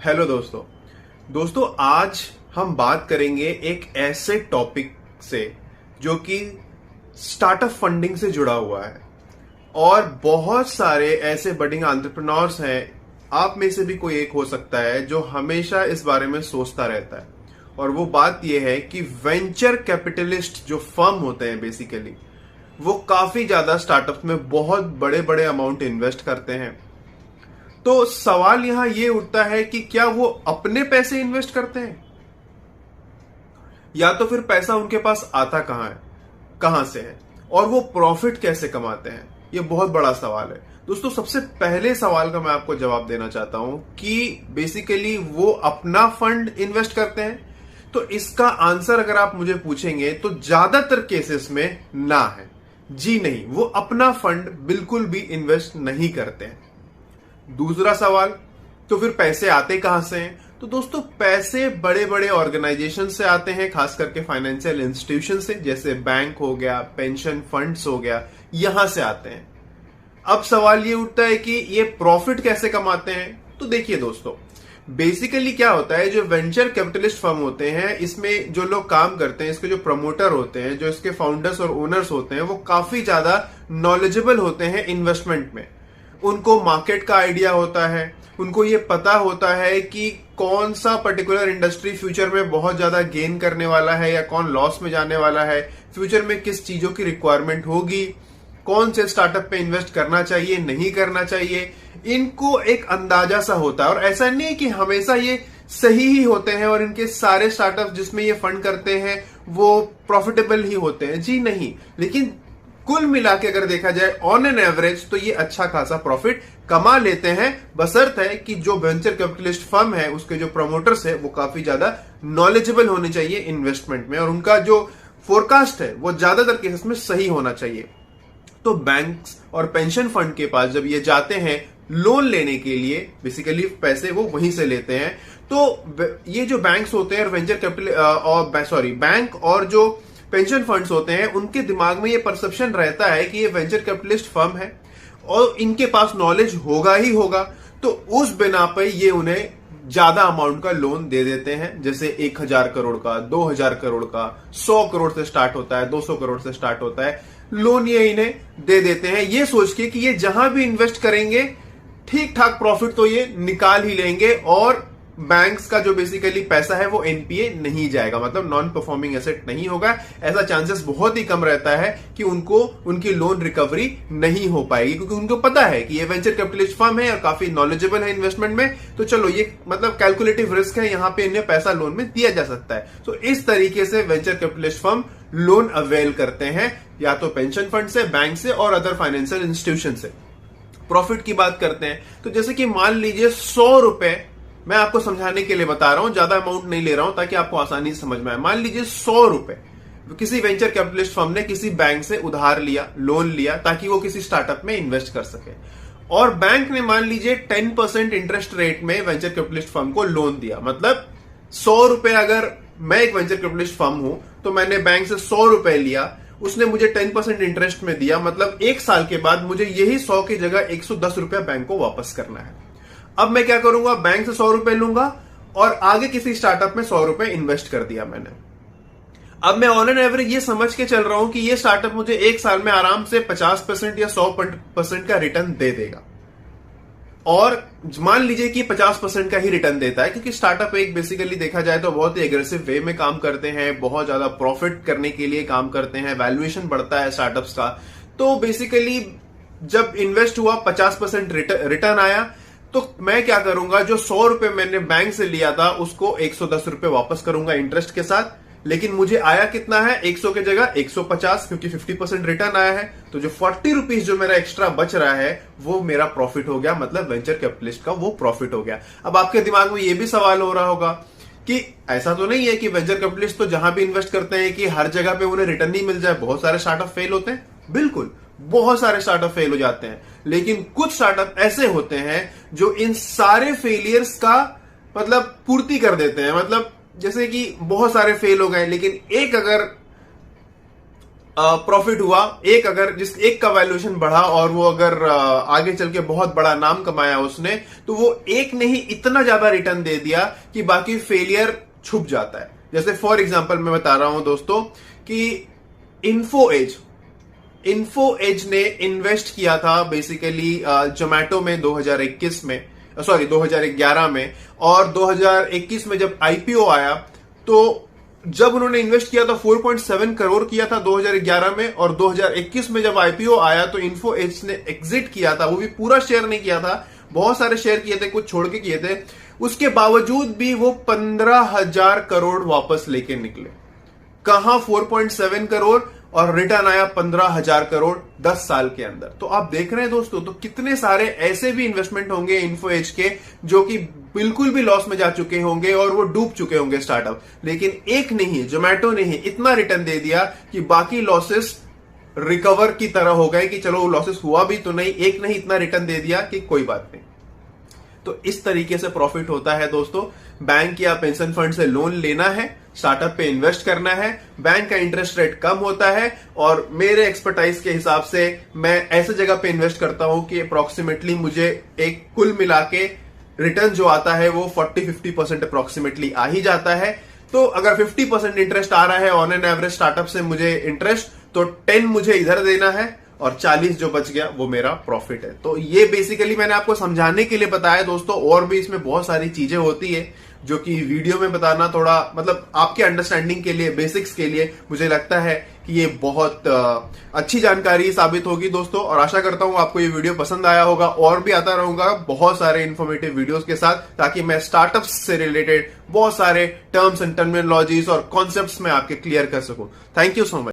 Hello दोस्तों आज हम बात करेंगे एक ऐसे टॉपिक से जो कि स्टार्टअप फंडिंग से जुड़ा हुआ है और बहुत सारे ऐसे बडिंग एंटरप्रेन्योर्स हैं। आप में से भी कोई एक हो सकता है जो हमेशा इस बारे में सोचता रहता है और वो बात यह है कि वेंचर कैपिटलिस्ट जो फर्म होते हैं बेसिकली वो काफी ज्यादा स्टार्टअप में बहुत बड़े बड़े अमाउंट इन्वेस्ट करते हैं। तो सवाल यहां यह उठता है कि क्या वो अपने पैसे इन्वेस्ट करते हैं या तो फिर पैसा उनके पास आता कहां से है और वो प्रॉफिट कैसे कमाते हैं। ये बहुत बड़ा सवाल है दोस्तों। सबसे पहले सवाल का मैं आपको जवाब देना चाहता हूं कि बेसिकली वो अपना फंड इन्वेस्ट करते हैं। तो इसका आंसर अगर आप मुझे पूछेंगे तो ज्यादातर केसेस में ना है, जी नहीं, वो अपना फंड बिल्कुल भी इन्वेस्ट नहीं करते हैं। दूसरा सवाल, तो फिर पैसे आते कहां से हैं? तो दोस्तों पैसे बड़े बड़े ऑर्गेनाइजेशन से आते हैं, खास करके फाइनेंशियल इंस्टीट्यूशन से, जैसे बैंक हो गया, पेंशन फंड्स हो गया, यहां से आते हैं। अब सवाल ये उठता है कि ये प्रॉफिट कैसे कमाते हैं। तो देखिए दोस्तों, बेसिकली क्या होता है, जो वेंचर कैपिटलिस्ट फर्म होते हैं इसमें जो लोग काम करते हैं, इसके जो प्रमोटर होते हैं, जो इसके फाउंडर्स और ओनर्स होते हैं, वो काफी ज्यादा नॉलेजेबल होते हैं इन्वेस्टमेंट में। उनको मार्केट का आइडिया होता है, उनको ये पता होता है कि कौन सा पर्टिकुलर इंडस्ट्री फ्यूचर में बहुत ज्यादा गेन करने वाला है या कौन लॉस में जाने वाला है, फ्यूचर में किस चीजों की रिक्वायरमेंट होगी, कौन से स्टार्टअप पे इन्वेस्ट करना चाहिए नहीं करना चाहिए। इनको एक अंदाजा सा होता है और ऐसा नहीं है कि हमेशा ये सही ही होते हैं और इनके सारे स्टार्टअप जिसमें ये फंड करते हैं वो प्रॉफिटेबल ही होते हैं, जी नहीं। लेकिन कुल मिला के अगर देखा जाए ऑन एन एवरेज तो ये अच्छा खासा प्रॉफिट कमा लेते हैं, बशर्त है कि जो वेंचर कैपिटलिस्ट फर्म है उसके जो प्रमोटर्स है वो काफी ज्यादा नॉलेजेबल होने चाहिए इन्वेस्टमेंट में और उनका जो फोरकास्ट है वो ज्यादातर केसेस में सही होना चाहिए। तो बैंक्स और पेंशन फंड के पास जब ये जाते हैं लोन लेने के लिए, बेसिकली पैसे वो वहीं से लेते हैं। तो ये जो बैंक्स होते हैं वेंचर कैपिटल बैंक और जो पेंशन फंड्स होते हैं उनके दिमाग में ये परसेप्शन रहता है कि ये वेंचर कैपिटलिस्ट फर्म है और इनके पास नॉलेज होगा ही होगा। तो उस बिना पर ये उन्हें ज्यादा अमाउंट का लोन दे देते हैं, जैसे 1000 करोड़ का, 2000 करोड़ का, 100 करोड़ से स्टार्ट होता है, 200 करोड़ से स्टार्ट होता है। लोन ये इन्हें दे देते हैं ये सोच के कि ये जहां भी इन्वेस्ट करेंगे ठीक ठाक प्रॉफिट तो ये निकाल ही लेंगे और बैंक्स का जो बेसिकली पैसा है वो एनपीए नहीं जाएगा, मतलब नॉन परफॉर्मिंग एसेट नहीं होगा। ऐसा चांसेस बहुत ही कम रहता है कि उनको उनकी लोन रिकवरी नहीं हो पाएगी, क्योंकि उनको पता है कि ये वेंचर कैपिटलिस्ट फर्म है और काफी नॉलेजेबल है इन्वेस्टमेंट में। तो चलो ये मतलब कैलकुलेटिव रिस्क है, यहां पे इन्हें पैसा लोन में दिया जा सकता है। तो इस तरीके से venture capitalist firm loan avail करते हैं, या तो पेंशन फंड से, बैंक से और अदर फाइनेंशियल इंस्टीट्यूशन से। प्रॉफिट की बात करते हैं तो जैसे कि मान लीजिए 100 रुपए, मैं आपको समझाने के लिए बता रहा हूं, ज्यादा अमाउंट नहीं ले रहा हूं ताकि आपको आसानी से समझ में आए। मान लीजिए 100 रुपए किसी वेंचर कैपिटलिस्ट फर्म ने किसी बैंक से उधार लिया, लोन लिया, ताकि वो किसी स्टार्टअप में इन्वेस्ट कर सके और बैंक ने मान लीजिए 10% इंटरेस्ट रेट में वेंचर कैपिटलिस्ट फर्म को लोन दिया। मतलब 100 रुपए, अगर मैं एक वेंचर कैपिटलिस्ट फर्म हूं तो मैंने बैंक से 100 रुपए लिया, उसने मुझे 10% इंटरेस्ट में दिया, मतलब एक साल के बाद मुझे यही 100 की जगह 110 रुपया बैंक को वापस करना है। अब मैं क्या करूंगा, बैंक से 100 रुपए लूंगा और आगे किसी स्टार्टअप में 100 रुपए इन्वेस्ट कर दिया मैंने। अब मैं ऑन एन एवरेज ये समझ के चल रहा हूं कि ये स्टार्टअप मुझे एक साल में आराम से 50% या 100% का रिटर्न दे देगा। और मान लीजिए कि 50% का ही रिटर्न देता है, क्योंकि स्टार्टअप एक बेसिकली देखा जाए तो बहुत ही एग्रेसिव वे में काम करते हैं, बहुत ज्यादा प्रॉफिट करने के लिए काम करते हैं, वैल्यूएशन बढ़ता है स्टार्टअप्स का। तो बेसिकली जब इन्वेस्ट हुआ 50% रिटर्न आया, तो मैं क्या करूंगा, जो 100 रुपए मैंने बैंक से लिया था उसको 110 रुपए वापस करूंगा इंटरेस्ट के साथ। लेकिन मुझे आया कितना है, 100 की जगह 150, क्योंकि 50% रिटर्न आया है। तो जो 40 रुपीज जो मेरा एक्स्ट्रा बच रहा है वो मेरा प्रॉफिट हो गया, मतलब वेंचर कैपिटलिस्ट का वो प्रॉफिट हो गया। अब आपके दिमाग में ये भी सवाल हो रहा होगा कि ऐसा तो नहीं है कि वेंचर कैपिटलिस्ट तो जहां भी इन्वेस्ट करते हैं कि हर जगह पे उन्हें रिटर्न नहीं मिल जाए। बहुत सारे स्टार्टअप फेल होते हैं, बिल्कुल बहुत सारे स्टार्टअप फेल हो जाते हैं, लेकिन कुछ स्टार्टअप ऐसे होते हैं जो इन सारे फेलियर्स का मतलब पूर्ति कर देते हैं। मतलब जैसे कि बहुत सारे फेल हो गए, लेकिन एक अगर प्रॉफिट हुआ, एक का वैल्यूएशन बढ़ा और वो अगर आगे चल के बहुत बड़ा नाम कमाया उसने, तो वो एक ने ही इतना ज्यादा रिटर्न दे दिया कि बाकी फेलियर छुप जाता है। जैसे फॉर एग्जांपल मैं बता रहा हूं दोस्तों कि इन्फोएज ने इन्वेस्ट किया था बेसिकली जोमैटो में 2011 में, और 2021 में जब आईपीओ आया तो जब उन्होंने इन्वेस्ट किया था 4.7 करोड़ किया था 2011 में, और 2021 में जब आईपीओ आया तो इन्फोएज ने एग्जिट किया था। वो भी पूरा शेयर नहीं किया था, बहुत सारे शेयर किए थे, कुछ छोड़ के किए थे। उसके बावजूद भी वो 15,000 करोड़ वापस लेके निकले। कहां 4.7 करोड़ और रिटर्न आया 15,000 करोड़ 10 साल के अंदर। तो आप देख रहे हैं दोस्तों, तो कितने सारे ऐसे भी इन्वेस्टमेंट होंगे इन्फोएज के जो कि बिल्कुल भी लॉस में जा चुके होंगे और वो डूब चुके होंगे स्टार्टअप, लेकिन एक ने ही, जोमैटो ने ही इतना रिटर्न दे दिया कि बाकी लॉसेस रिकवर की तरह हो गए कि चलो लॉसेस हुआ भी तो नहीं, एक ने ही इतना रिटर्न दे दिया कि कोई बात नहीं। तो इस तरीके से प्रॉफिट होता है दोस्तों। बैंक या पेंशन फंड से लोन लेना है, स्टार्टअप पे इन्वेस्ट करना है, बैंक का इंटरेस्ट रेट कम होता है, और मेरे एक्सपर्टाइज के हिसाब से मैं ऐसे जगह पे इन्वेस्ट करता हूं कि अप्रोक्सीमेटली मुझे एक कुल मिला के रिटर्न जो आता है वो 40-50% अप्रोक्सीमेटली आ ही जाता है। तो अगर 50% इंटरेस्ट आ रहा है ऑन एन एवरेज स्टार्टअप से मुझे इंटरेस्ट, तो 10 मुझे इधर देना है और 40 जो बच गया वो मेरा प्रॉफिट है। तो ये बेसिकली मैंने आपको समझाने के लिए बताया दोस्तों, और भी इसमें बहुत सारी चीजें होती है जो कि वीडियो में बताना थोड़ा मतलब आपके अंडरस्टैंडिंग के लिए, बेसिक्स के लिए मुझे लगता है कि ये बहुत अच्छी जानकारी साबित होगी दोस्तों। और आशा करता हूं आपको ये वीडियो पसंद आया होगा, और भी आता रहूंगा बहुत सारे इन्फॉर्मेटिव वीडियोस के साथ, ताकि मैं स्टार्टअप्स से रिलेटेड बहुत सारे टर्म्स एंड टर्मिनोलॉजीज और कॉन्सेप्ट्स में आपके क्लियर कर सकूं। Thank you so much.